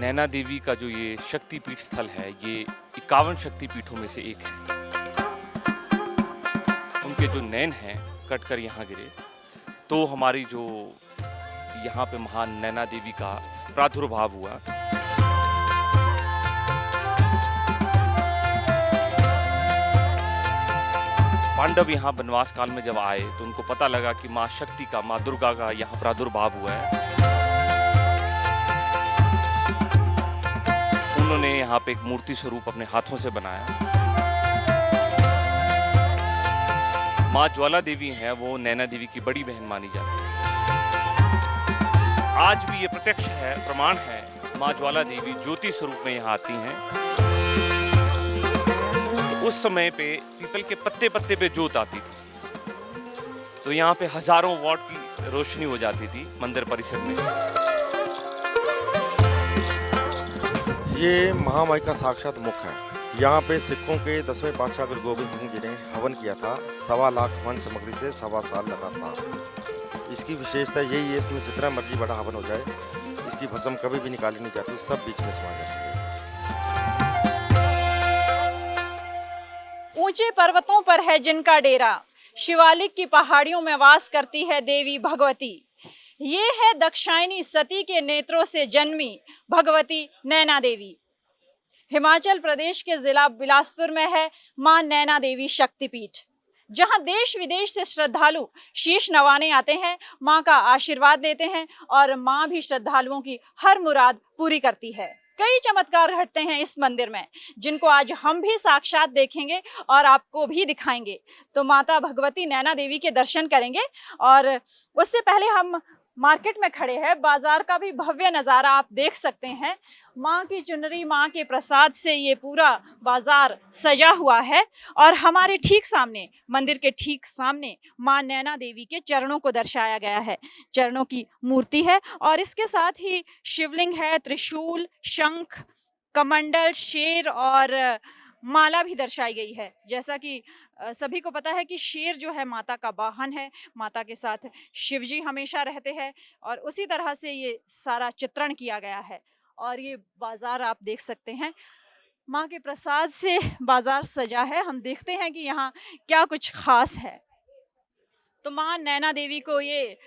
नैना देवी का जो ये शक्तिपीठ स्थल है, ये 51 शक्तिपीठों में से एक है। उनके जो नैन हैं कटकर यहाँ गिरे, तो हमारी जो यहाँ पे महान नैना देवी का प्रादुर्भाव हुआ। पांडव यहाँ वनवास काल में जब आए तो उनको पता लगा कि माँ शक्ति का, माँ दुर्गा का यहाँ प्रादुर्भाव हुआ है। उन्होंने यहाँ पे एक मूर्ति स्वरूप अपने हाथों से बनाया। माँ ज्वाला देवी हैं, वो नैना देवी की बड़ी बहन मानी जाती है। आज भी ये प्रत्यक्ष है, प्रमाण है, माँ ज्वाला देवी ज्योति स्वरूप में यहाँ आती हैं। तो उस समय पे पीपल के पत्ते पत्ते पे ज्योत आती थी, तो यहाँ पे हजारों वॉट की रोशनी हो जाती थी मंदिर परिसर में। ये महामाई का साक्षात मुख है। यहाँ पे सिखों के 10वें पातशाह गुरु गोविंद सिंह जी ने हवन किया था। 1.25 लाख वन सामग्री से 1.25 साल लगा था। इसकी विशेषता यही है, इसमें जितना मर्जी बड़ा हवन हो जाए, इसकी भस्म कभी भी निकाली नहीं जाती, सब बीच में समा जाती है। ऊंचे पर्वतों पर है जिनका डेरा, शिवालिक की पहाड़ियों में वास करती है देवी भगवती। ये है दक्षायनी सती के नेत्रों से जन्मी भगवती नैना देवी। हिमाचल प्रदेश के जिला बिलासपुर में है मां नैना देवी शक्तिपीठ, जहां देश विदेश से श्रद्धालु शीश नवाने आते हैं, मां का आशीर्वाद लेते हैं और मां भी श्रद्धालुओं की हर मुराद पूरी करती है। कई चमत्कार घटते हैं इस मंदिर में, जिनको आज हम भी साक्षात देखेंगे और आपको भी दिखाएंगे। तो माता भगवती नैना देवी के दर्शन करेंगे। और उससे पहले हम मार्केट में खड़े हैं। बाजार का भी भव्य नज़ारा आप देख सकते हैं। माँ की चुनरी, माँ के प्रसाद से ये पूरा बाजार सजा हुआ है। और हमारे ठीक सामने, मंदिर के ठीक सामने, माँ नैना देवी के चरणों को दर्शाया गया है। चरणों की मूर्ति है और इसके साथ ही शिवलिंग है, त्रिशूल, शंख, कमंडल, शेर और माला भी दर्शाई गई है। जैसा कि सभी को पता है कि शेर जो है माता का वाहन है, माता के साथ शिवजी हमेशा रहते हैं और उसी तरह से ये सारा चित्रण किया गया है। और ये बाजार आप देख सकते हैं, माँ के प्रसाद से बाजार सजा है। हम देखते हैं कि यहाँ क्या कुछ खास है। तो माँ नैना देवी को ये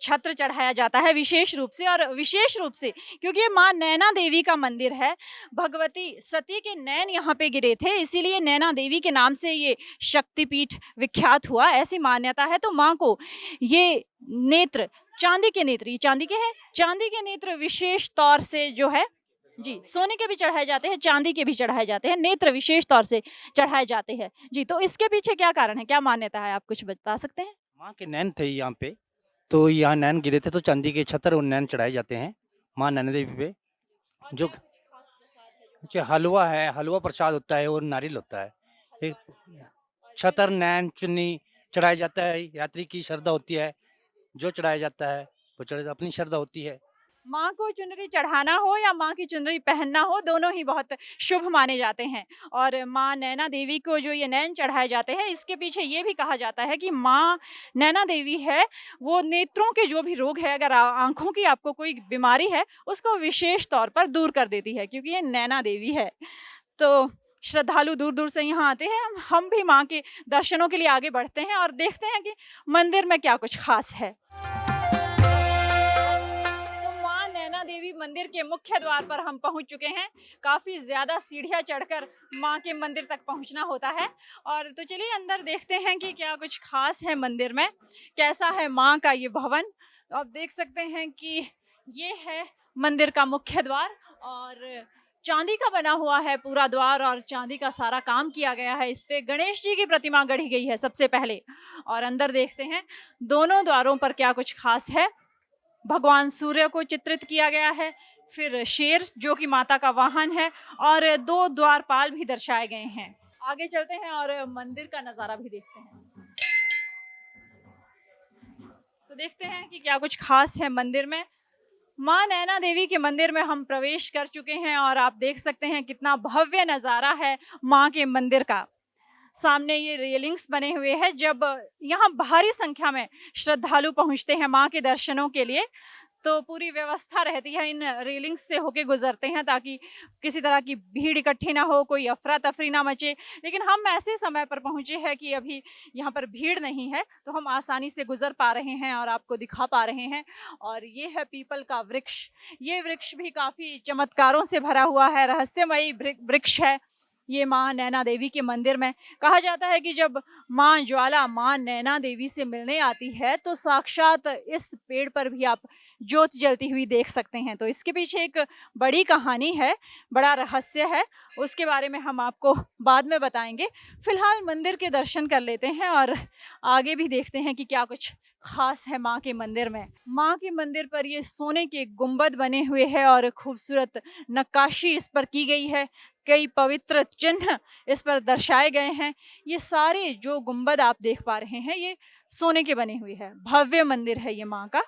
छत्र चढ़ाया जाता है विशेष रूप से, और विशेष रूप से क्योंकि ये माँ नैना देवी का मंदिर है। भगवती सती के नैन यहाँ पे गिरे थे, इसीलिए नैना देवी के नाम से ये शक्तिपीठ विख्यात हुआ, ऐसी मान्यता है। तो माँ को ये नेत्र, चांदी के नेत्र, ये चांदी के हैं, चांदी के नेत्र विशेष तौर से जो है जी, सोने के भी चढ़ाए जाते हैं, चांदी के भी चढ़ाए जाते हैं, नेत्र विशेष तौर से चढ़ाए जाते हैं जी। तो इसके पीछे क्या कारण है, क्या मान्यता है, आप कुछ बता सकते हैं? माँ के नैन थे यहाँ पे, तो यहाँ नैन गिरे थे, तो चांदी के छतर और नैन चढ़ाए जाते हैं माँ नैना देवी पे। जो हलवा है, हलवा प्रसाद होता है और नारियल होता है। एक छतर, नैन, चुन्नी चढ़ाया जाता है। यात्री की श्रद्धा होती है, जो चढ़ाया जाता है वो अपनी श्रद्धा होती है। माँ को चुनरी चढ़ाना हो या माँ की चुनरी पहनना हो, दोनों ही बहुत शुभ माने जाते हैं। और माँ नैना देवी को जो ये नैन चढ़ाए जाते हैं, इसके पीछे ये भी कहा जाता है कि माँ नैना देवी है वो नेत्रों के जो भी रोग है, अगर आँखों की आपको कोई बीमारी है, उसको विशेष तौर पर दूर कर देती है, क्योंकि ये नैना देवी है। तो श्रद्धालु दूर दूर से यहाँ आते हैं। हम भी माँ के दर्शनों के लिए आगे बढ़ते हैं और देखते हैं कि मंदिर में क्या कुछ खास है। देवी मंदिर के मुख्य द्वार पर हम पहुंच चुके हैं। काफ़ी ज़्यादा सीढ़ियां चढ़कर मां के मंदिर तक पहुंचना होता है। और तो चलिए अंदर देखते हैं कि क्या कुछ खास है मंदिर में, कैसा है मां का ये भवन। तो आप देख सकते हैं कि ये है मंदिर का मुख्य द्वार और चांदी का बना हुआ है पूरा द्वार और चांदी का सारा काम किया गया है। इस पे गणेश जी की प्रतिमा गढ़ी गई है सबसे पहले। और अंदर देखते हैं दोनों द्वारों पर क्या कुछ खास है। भगवान सूर्य को चित्रित किया गया है, फिर शेर जो कि माता का वाहन है, और 2 द्वारपाल भी दर्शाए गए हैं। आगे चलते हैं और मंदिर का नज़ारा भी देखते हैं। तो देखते हैं कि क्या कुछ खास है मंदिर में। माँ नैना देवी के मंदिर में हम प्रवेश कर चुके हैं और आप देख सकते हैं कितना भव्य नज़ारा है माँ के मंदिर का। सामने ये रेलिंग्स बने हुए हैं। जब यहाँ भारी संख्या में श्रद्धालु पहुँचते हैं माँ के दर्शनों के लिए, तो पूरी व्यवस्था रहती है, इन रेलिंग्स से होके गुजरते हैं ताकि किसी तरह की भीड़ इकट्ठी ना हो, कोई अफरा तफरी ना मचे। लेकिन हम ऐसे समय पर पहुंचे हैं कि अभी यहाँ पर भीड़ नहीं है, तो हम आसानी से गुजर पा रहे हैं और आपको दिखा पा रहे हैं। और ये है पीपल का वृक्ष। ये वृक्ष भी काफ़ी चमत्कारों से भरा हुआ है, रहस्यमयी वृक्ष है। ये माँ नैना देवी के मंदिर में कहा जाता है कि जब माँ ज्वाला माँ नैना देवी से मिलने आती है तो साक्षात इस पेड़ पर भी आप ज्योत जलती हुई देख सकते हैं। तो इसके पीछे एक बड़ी कहानी है, बड़ा रहस्य है, उसके बारे में हम आपको बाद में बताएंगे। फिलहाल मंदिर के दर्शन कर लेते हैं और आगे भी देखते हैं कि क्या कुछ खास है माँ के मंदिर में। माँ के मंदिर पर ये सोने के गुंबद बने हुए हैं और खूबसूरत नक्काशी इस पर की गई है। कई पवित्र चिन्ह इस पर दर्शाए गए हैं। ये सारे जो गुंबद आप देख पा रहे हैं ये सोने के बने हुए हैं। भव्य मंदिर है ये माँ का।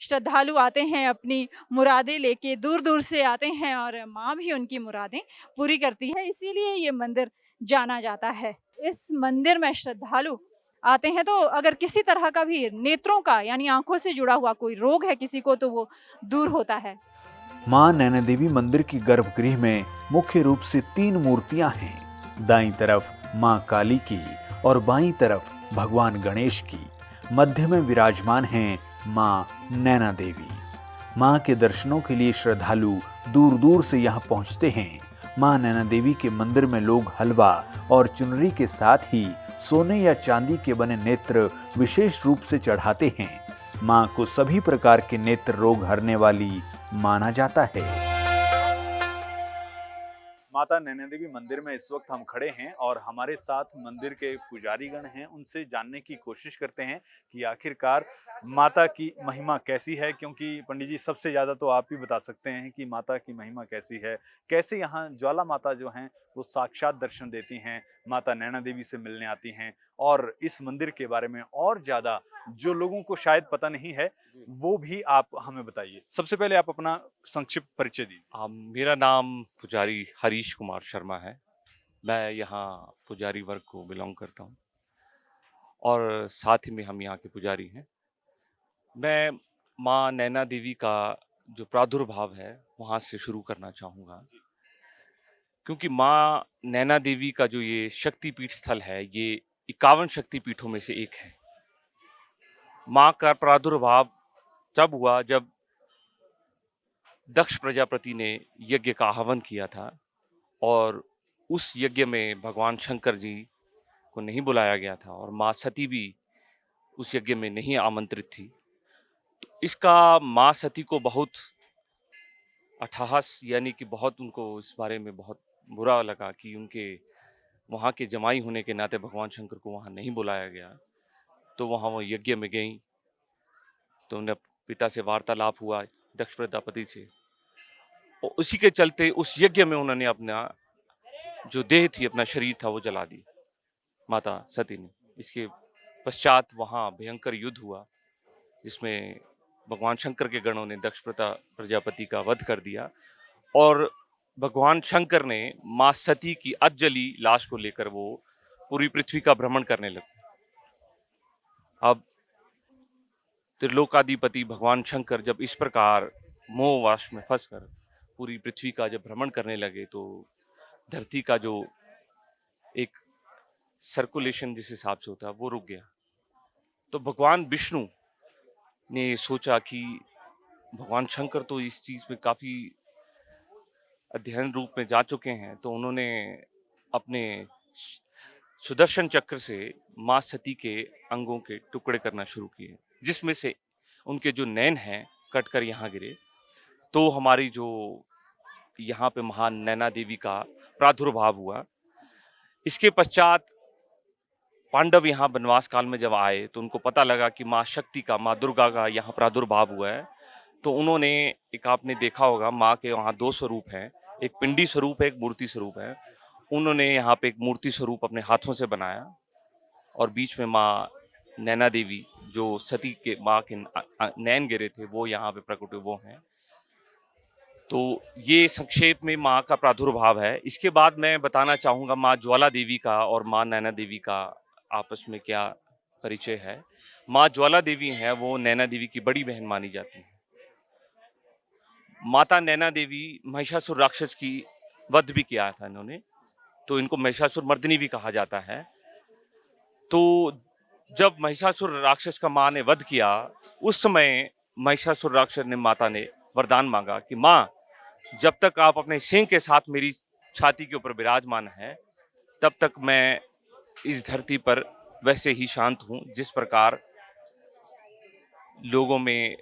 श्रद्धालु आते हैं अपनी मुरादें लेके, दूर दूर से आते हैं और माँ भी उनकी मुरादें पूरी करती है, इसीलिए ये मंदिर जाना जाता है। इस मंदिर में श्रद्धालु आते हैं तो अगर किसी तरह का भी नेत्रों का यानी आंखों से जुड़ा हुआ कोई रोग है किसी को, तो वो दूर होता है। मां नैना देवी मंदिर की गर्भगृह में मुख्य रूप से 3 मूर्तियां हैं। दाईं तरफ मां काली की और बाईं तरफ भगवान गणेश की। मध्य में विराजमान हैं मां नैना देवी। मां के दर्शनों के लिए श्रद्धालु दूर दूर से यहाँ पहुँचते हैं। मां नैना देवी के मंदिर में लोग हलवा और चुनरी के साथ ही सोने या चांदी के बने नेत्र विशेष रूप से चढ़ाते हैं। मां को सभी प्रकार के नेत्र रोग हरने वाली माना जाता है। माता नैना देवी मंदिर में इस वक्त हम खड़े हैं और हमारे साथ मंदिर के पुजारीगण हैं। उनसे जानने की कोशिश करते हैं कि आखिरकार माता की महिमा कैसी है, क्योंकि पंडित जी सबसे ज्यादा तो आप ही बता सकते हैं कि माता की महिमा कैसी है, कैसे यहाँ ज्वाला माता जो हैं वो साक्षात दर्शन देती हैं, माता नैना देवी से मिलने आती हैं। और इस मंदिर के बारे में और ज्यादा जो लोगों को शायद पता नहीं है वो भी आप हमें बताइए। सबसे पहले आप अपना संक्षिप्त परिचय दीजिए। मेरा नाम पुजारी हरीश कुमार शर्मा है। मैं यहाँ पुजारी वर्ग को बिलोंग करता हूँ और साथ ही में हम यहाँ के पुजारी हैं। मैं माँ नैना देवी का जो प्रादुर्भाव है वहाँ से शुरू करना चाहूँगा, क्योंकि माँ नैना देवी का जो ये शक्तिपीठ स्थल है ये 51 शक्तिपीठों में से एक है। माँ का प्रादुर्भाव तब हुआ जब दक्ष प्रजापति ने यज्ञ का आह्वान किया था और उस यज्ञ में भगवान शंकर जी को नहीं बुलाया गया था और माँ सती भी उस यज्ञ में नहीं आमंत्रित थी। तो इसका माँ सती को बहुत अट्ठहास यानी कि बहुत उनको इस बारे में बहुत बुरा लगा कि उनके वहाँ के जमाई होने के नाते भगवान शंकर को वहाँ नहीं बुलाया गया। तो वहाँ वो यज्ञ में गई तो उन्हें पिता से वार्तालाप हुआ दक्ष प्रजापति से, और उसी के चलते उस यज्ञ में उन्होंने अपना जो देह थी, अपना शरीर था, वो जला दी माता सती ने। इसके पश्चात वहाँ भयंकर युद्ध हुआ जिसमें भगवान शंकर के गणों ने दक्ष प्रजापति का वध कर दिया और भगवान शंकर ने माँ सती की अधजली लाश को लेकर वो पूरी पृथ्वी का भ्रमण करने लगे। अब त्रिलोकाधिपति भगवान शंकर जब इस प्रकार मोहवश में फंसकर पूरी पृथ्वी का जब भ्रमण करने लगे तो धरती का जो एक सर्कुलेशन जिस हिसाब से होता है वो रुक गया। तो भगवान विष्णु ने सोचा कि भगवान शंकर तो इस चीज में काफी अध्ययन रूप में जा चुके हैं, तो उन्होंने अपने सुदर्शन चक्र से माँ सती के अंगों के टुकड़े करना शुरू किए, जिसमें से उनके जो नैन हैं कटकर यहाँ गिरे। तो हमारी जो यहाँ पे महान नैना देवी का प्रादुर्भाव हुआ। इसके पश्चात पांडव यहाँ वनवास काल में जब आए तो उनको पता लगा कि माँ शक्ति का, माँ दुर्गा का यहाँ प्रादुर्भाव हुआ है। तो उन्होंने एक, आपने देखा होगा माँ के वहाँ 2 स्वरूप हैं, एक पिंडी स्वरूप है, एक मूर्ति स्वरूप है। उन्होंने यहाँ पे एक मूर्ति स्वरूप अपने हाथों से बनाया और बीच में माँ नैना देवी जो सती के माँ के नैन गिरे थे वो यहाँ पे प्रकट हुए वो हैं। तो ये संक्षेप में माँ का प्रादुर्भाव है। इसके बाद मैं बताना चाहूँगा माँ ज्वाला देवी का और माँ नैना देवी का आपस में क्या परिचय है। माँ ज्वाला देवी हैं, वो नैना देवी की बड़ी बहन मानी जाती हैं। माता नैना देवी महिषासुर राक्षस की वध भी किया था इन्होंने, तो इनको महिषासुर मर्दिनी भी कहा जाता है। तो जब महिषासुर राक्षस का माँ ने वध किया, उस समय महिषासुर राक्षस ने माता ने वरदान मांगा कि माँ, जब तक आप अपने सिंह के साथ मेरी छाती के ऊपर विराजमान है, तब तक मैं इस धरती पर वैसे ही शांत हूँ जिस प्रकार लोगों में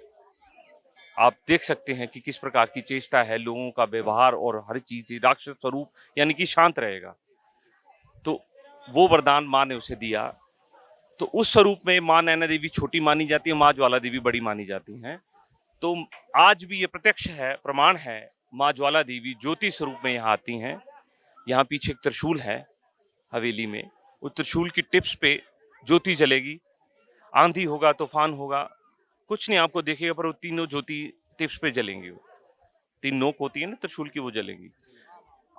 आप देख सकते हैं कि किस प्रकार की चेष्टा है, लोगों का व्यवहार और हर चीज राक्षस स्वरूप यानी कि शांत रहेगा। तो वो वरदान माँ ने उसे दिया। तो उस स्वरूप में माँ नैना देवी छोटी मानी जाती है, माँ ज्वाला देवी बड़ी मानी जाती हैं। तो आज भी ये प्रत्यक्ष है, प्रमाण है, माँ ज्वाला देवी ज्योति स्वरूप में यहाँ आती हैं। यहाँ पीछे एक त्रिशूल है हवेली में, उस त्रिशूल की टिप्स पे ज्योति जलेगी। आंधी होगा, तूफान होगा, कुछ नहीं आपको देखेगा, पर वो तीनों ज्योति टिप्स पे जलेंगी। वो 3 नोक होती है ना त्रिशूल की, वो जलेंगी।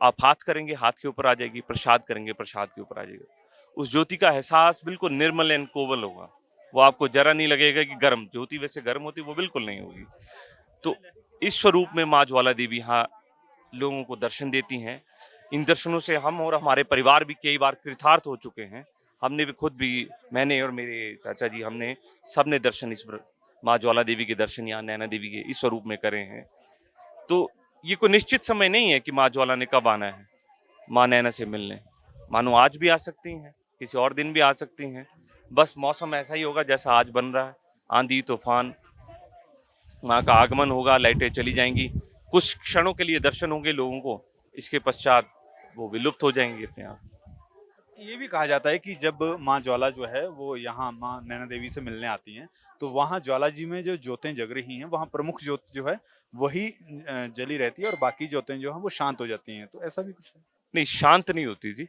आप हाथ करेंगे, हाथ के ऊपर आ जाएगी, प्रसाद करेंगे, प्रसाद के ऊपर आ जाएगा। उस ज्योति का एहसास बिल्कुल निर्मल एंड कोमल होगा। वो आपको जरा नहीं लगेगा कि गर्म, ज्योति वैसे गर्म होती, वो बिल्कुल नहीं होगी। तो इस स्वरूप में माँ ज्वाला देवी यहाँ लोगों को दर्शन देती हैं। इन दर्शनों से हम और हमारे परिवार भी कई बार कृतार्थ हो चुके हैं। हमने भी खुद भी, मैंने और मेरे चाचा जी, हमने सबने दर्शन इस माँ ज्वाला देवी के दर्शन या नैना देवी के इस स्वरूप में करे हैं। तो ये कोई निश्चित समय नहीं है कि माँ ज्वाला ने कब आना है माँ नैना से मिलने। मानो आज भी आ सकती हैं, किसी और दिन भी आ सकती हैं। बस मौसम ऐसा ही होगा जैसा आज बन रहा है, आंधी तूफान, माँ का आगमन होगा, लाइटें चली जाएंगी, कुछ क्षणों के लिए दर्शन होंगे लोगों को, इसके पश्चात वो विलुप्त हो जाएंगे अपने आप। ये भी कहा जाता है कि जब माँ ज्वाला जो है वो यहाँ माँ नैना देवी से मिलने आती हैं, तो वहाँ ज्वाला जी में जो ज्योतें जग रही हैं, वहाँ प्रमुख ज्योत जो है वही जली रहती है और बाकी ज्योतें जो हैं वो शांत हो जाती हैं। तो ऐसा भी कुछ है? नहीं, शांत नहीं होती जी।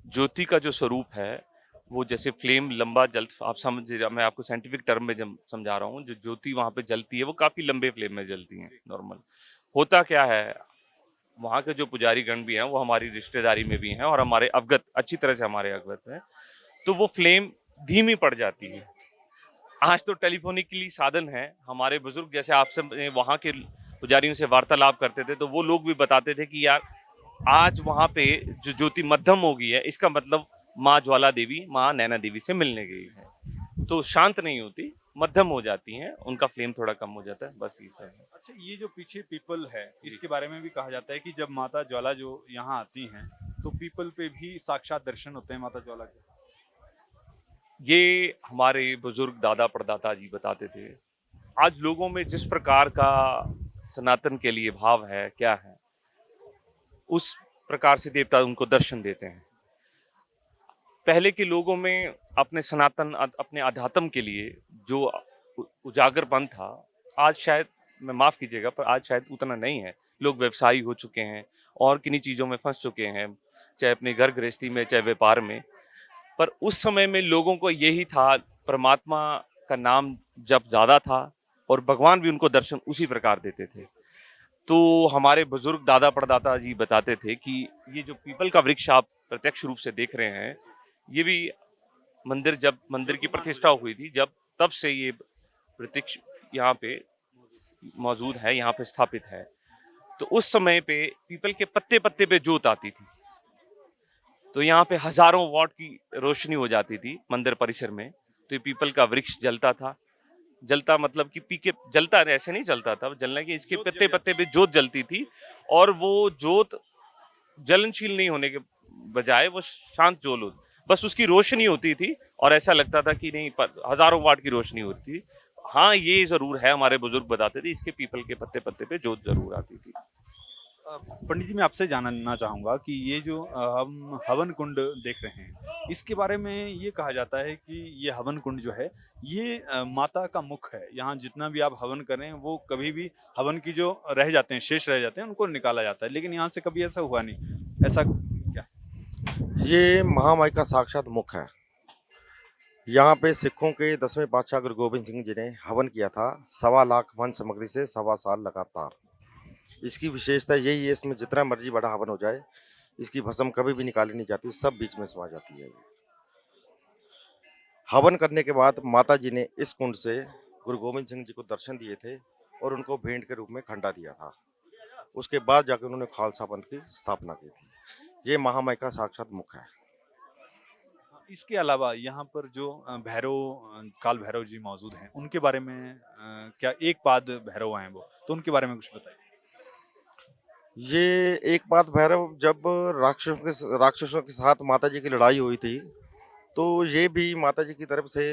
ज्योति का जो स्वरूप है वो जैसे फ्लेम लंबा जल, आप समझ, मैं आपको साइंटिफिक टर्म में जब समझा रहा हूँ, जो ज्योति वहां पे जलती है वो काफी लंबे फ्लेम में जलती है। नॉर्मल होता क्या है, वहाँ के जो पुजारी गण भी हैं वो हमारी रिश्तेदारी में भी हैं और हमारे अवगत, अच्छी तरह से हमारे अवगत हैं। तो वो फ्लेम धीमी पड़ जाती है। आज तो टेलीफोनिकली साधन है, हमारे बुजुर्ग जैसे आपसे वहाँ के पुजारियों से वार्तालाप करते थे, तो वो लोग भी बताते थे कि यार आज वहाँ पे जो ज्योति मध्यम हो गई है, इसका मतलब माँ ज्वाला देवी माँ नैना देवी से मिलने गई है। तो शांत नहीं होती, मध्यम हो जाती हैं, उनका फ्लेम थोड़ा कम हो जाता है, बस ये सब है। अच्छा, ये जो पीछे पीपल है, इसके बारे में भी कहा जाता है कि जब माता ज्वाला जो यहाँ आती हैं तो पीपल पे भी साक्षात दर्शन होते हैं माता ज्वाला के। ये हमारे बुजुर्ग दादा परदादा जी बताते थे। आज लोगों में जिस प्रकार का सनातन के लिए भाव है, क्या है, उस प्रकार से देवता उनको दर्शन देते हैं। पहले के लोगों में अपने सनातन, अपने अध्यात्म के लिए जो उजागरपन था, आज शायद, मैं माफ कीजिएगा, पर आज शायद उतना नहीं है। लोग व्यवसायी हो चुके हैं और किन्हीं चीज़ों में फंस चुके हैं, चाहे अपने घर गृहस्थी में, चाहे व्यापार में। पर उस समय में लोगों को यही था, परमात्मा का नाम जप ज़्यादा था और भगवान भी उनको दर्शन उसी प्रकार देते थे। तो हमारे बुजुर्ग दादा परदादा जी बताते थे कि ये जो पीपल का वृक्ष आप प्रत्यक्ष रूप से देख रहे हैं, ये भी मंदिर, जब मंदिर की प्रतिष्ठा हुई थी, जब तब से ये वृक्ष यहाँ पे मौजूद है, यहाँ पे स्थापित है। तो उस समय पे पीपल के पत्ते पत्ते पे जोत आती थी, तो यहाँ पे हजारों वॉट की रोशनी हो जाती थी मंदिर परिसर में। तो ये पीपल का वृक्ष जलता था। जलता मतलब कि पी के जलता, ऐसे नहीं जलता था, जलने के इसके पत्ते पत्ते पे जोत जलती थी, और वो जोत जलनशील नहीं होने के बजाय वो शांत जोत होती, बस उसकी रोशनी होती थी और ऐसा लगता था कि नहीं, हजारों वाट की रोशनी होती थी। हाँ, ये जरूर है, हमारे बुजुर्ग बताते थे, इसके पीपल के पत्ते पत्ते पे जोत जरूर आती थी। पंडित जी, मैं आपसे जानना चाहूँगा कि ये जो हम हवन कुंड देख रहे हैं, इसके बारे में ये कहा जाता है कि ये हवन कुंड जो है ये माता का मुख है। यहाँ जितना भी आप हवन करें वो कभी भी हवन की जो रह जाते हैं, शेष रह जाते हैं, उनको निकाला जाता है, लेकिन यहाँ से कभी ऐसा हुआ नहीं। ऐसा क्या? ये महामाई का साक्षात मुख है। यहाँ पे सिखों के 10वें पातशाह गुरु गोबिंद सिंह जी ने हवन किया था 1.25 लाख वन सामग्री से 1.25 साल लगातार। इसकी विशेषता यही है, इसमें जितना मर्जी बड़ा हवन हो जाए, इसकी भस्म कभी भी निकाली नहीं जाती, सब बीच में समा जाती है। हवन करने के बाद माता जी ने इस कुंड से गुरु गोविंद सिंह जी को दर्शन दिए थे और उनको भेंट के रूप में खंडा दिया था। उसके बाद जाकर उन्होंने खालसा पंथ की स्थापना की थी। ये महामाई का साक्षात मुख है। इसके अलावा यहाँ पर जो काल भैरव जी मौजूद हैं, उनके बारे में क्या एक पाद भैरव हैं वो, तो उनके बारे में कुछ बताइए। ये एक बात भैरव जब राक्षसों के साथ माता जी की लड़ाई हुई थी, तो ये भी माता जी की तरफ से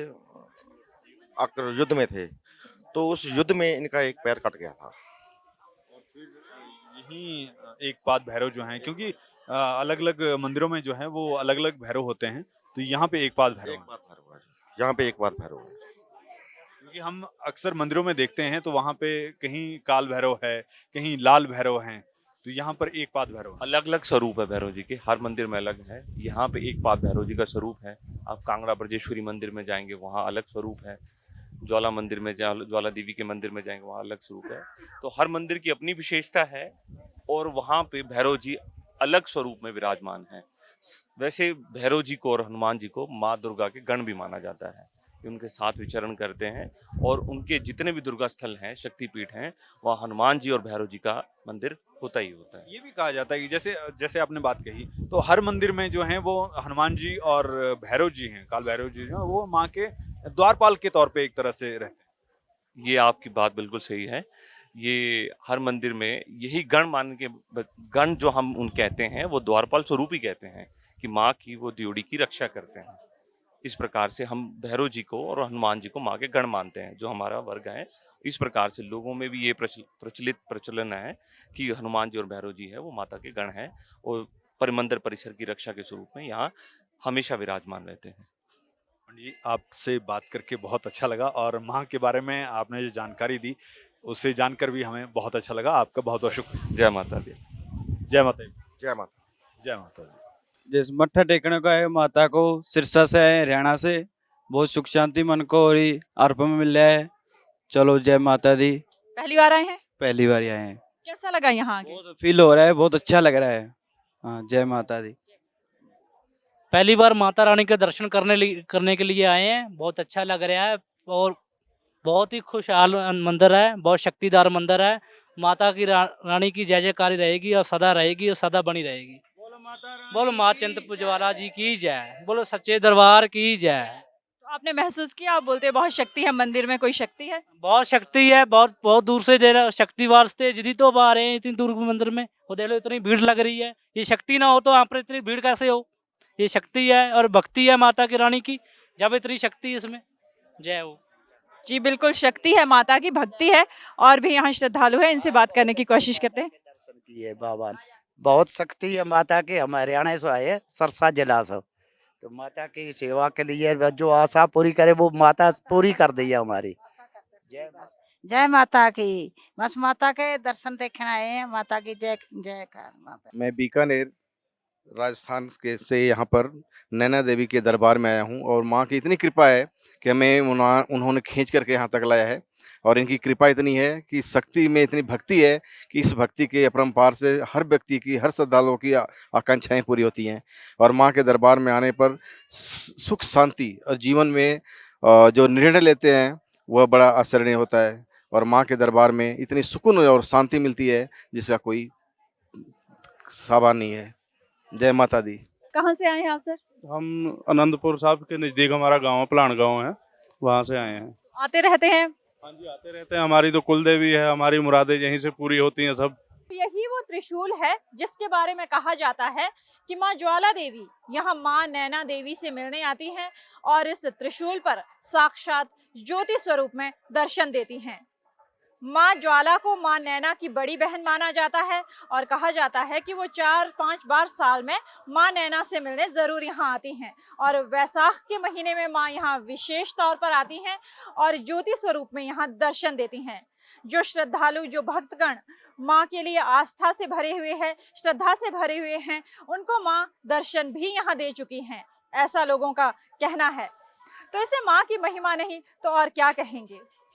युद्ध में थे, तो उस युद्ध में इनका एक पैर कट गया था। यही एक पाद भैरव जो हैं, क्योंकि अलग अलग मंदिरों में जो है वो अलग अलग भैरव होते हैं, तो यहाँ पे एक पाद भैरव एक हैं। बात भैरव है, यहाँ पे एक बात भैरव है। क्योंकि हम अक्सर मंदिरों में देखते हैं तो वहाँ पे कहीं काल भैरव है, कहीं लाल भैरव हैं, तो यहाँ पर एक पाद भैरव है। अलग अलग स्वरूप है भैरव जी के, हर मंदिर में अलग है। यहाँ पे एक पाद भैरव जी का स्वरूप है। आप कांगड़ा ब्रजेश्वरी मंदिर में जाएंगे, वहाँ अलग स्वरूप है। ज्वाला मंदिर में ज्वाला देवी के मंदिर में जाएंगे, वहाँ अलग स्वरूप है। तो हर मंदिर की अपनी विशेषता है और वहाँ पे भैरव जी अलग स्वरूप में विराजमान हैं। वैसे भैरव जी को और हनुमान जी को माँ दुर्गा के गण भी माना जाता है। ये उनके साथ विचरण करते हैं और उनके जितने भी दुर्गा स्थल हैं, शक्तिपीठ हैं, वहाँ हनुमान जी और भैरव जी का मंदिर होता ही होता है। ये भी कहा जाता है कि जैसे आपने बात कही, तो हर मंदिर में जो है वो हनुमान जी और भैरव जी हैं, काल भैरव जी जो हैं, वो माँ के द्वारपाल के तौर पे एक तरह से रहते हैं। ये आपकी बात बिल्कुल सही है। ये हर मंदिर में यही गण मान के गण जो हम उन कहते हैं, वो द्वारपाल स्वरूप ही कहते हैं कि माँ की वो ड्योढ़ी की रक्षा करते हैं। इस प्रकार से हम भैरव जी को और हनुमान जी को माँ के गण मानते हैं, जो हमारा वर्ग है। इस प्रकार से लोगों में भी ये प्रचलन है कि हनुमान जी और भैरव जी है वो माता के गण हैं और परिमंदिर परिसर की रक्षा के स्वरूप में यहाँ हमेशा विराजमान रहते हैं। जी, आपसे बात करके बहुत अच्छा लगा और माँ के बारे में आपने जो जानकारी दी, उससे जानकर भी हमें बहुत अच्छा लगा। आपका बहुत बहुत शुक्रिया। जय माता दी। जय माता दी। जय माता। जय माता दी। जैसे मत्था टेकने का है माता को, सिरसा से है, हरियाणा से। बहुत सुख शांति मन को और अर्प में मिल रहा है। चलो जय माता दी। पहली बार आए हैं, पहली बार आए हैं, कैसा लगा यहाँ आके? बहुत फील हो रहा है, बहुत अच्छा लग रहा है। हाँ, जय माता दी। पहली बार माता रानी के दर्शन करने के लिए आए हैं। बहुत अच्छा लग रहा है और बहुत ही खुशहाल मंदिर है, बहुत शक्तिदार मंदिर है। माता की रानी की जय जयकारी रहेगी और सदा रहेगी और सदा बनी रहेगी। बोलो माँ चिंतपूजवाला जी की जय, बोलो सच्चे दरबार की जय। तो आपने महसूस किया, आप बोलते हैं बहुत शक्ति है मंदिर में, कोई शक्ति है? बहुत शक्ति है, बहुत बहुत दूर से दे रहा शक्ति वास्ते जिदी तो आ रहे हैं इतनी दूर मंदिर में। वो देख लो इतनी भीड़ लग रही है। ये शक्ति ना हो तो यहाँ पर इतनी भीड़ कैसे हो? ये शक्ति है और भक्ति है माता की रानी की, जब इतनी शक्ति इसमें। जय हो। जी बिल्कुल, शक्ति है माता की, भक्ति है। और भी यहाँ श्रद्धालु है, इनसे बात करने की कोशिश करते हैं। दर्शन किए बाबा ने। बहुत शक्ति है माता की। हम हरियाणा से आए हैं, सरसा जिला से। तो माता की सेवा के लिए जो आशा पूरी करे वो माता पूरी कर दी है हमारी। जय माता की। बस माता के दर्शन देखने आए हैं। माता की जय जयकार माता। मैं बीकानेर राजस्थान के से यहाँ पर नैना देवी के दरबार में आया हूँ और माँ की इतनी कृपा है कि हमें उन्होंने खींच करके यहाँ तक लाया है। और इनकी कृपा इतनी है कि शक्ति में इतनी भक्ति है कि इस भक्ति के अपरंपार से हर व्यक्ति की, हर श्रद्धालुओं की आकांक्षाएं पूरी होती हैं। और माँ के दरबार में आने पर सुख शांति और जीवन में जो निर्णय लेते हैं वह बड़ा आश्चर्य होता है। और माँ के दरबार में इतनी सुकून और शांति मिलती है जिसका कोई सावा नहीं है। जय माता दी। कहाँ से आए हैं आप सर? हम आनंदपुर साहब के नज़दीक हमारा गांव प्लान गांव है, वहाँ से आए हैं। आते रहते हैं? हाँ जी, आते रहते हैं। हमारी तो कुल देवी है, हमारी मुरादें यहीं से पूरी होती हैं सब। यही वो त्रिशूल है जिसके बारे में कहा जाता है कि माँ ज्वाला देवी यहाँ माँ नैना देवी से मिलने आती हैं और इस त्रिशूल पर साक्षात ज्योति स्वरूप में दर्शन देती हैं। माँ ज्वाला को माँ नैना की बड़ी बहन माना जाता है और कहा जाता है कि वो 4-5 बार साल में माँ नैना से मिलने ज़रूर यहाँ आती हैं। और वैसाख के महीने में माँ यहाँ विशेष तौर पर आती हैं और ज्योति स्वरूप में यहाँ दर्शन देती हैं। जो श्रद्धालु, जो भक्तगण माँ के लिए आस्था से भरे हुए हैं, श्रद्धा से भरे हुए हैं, उनको माँ दर्शन भी यहाँ दे चुकी हैं, ऐसा लोगों का कहना है। तो इसे माँ की महिमा नहीं तो और क्या कहेंगे।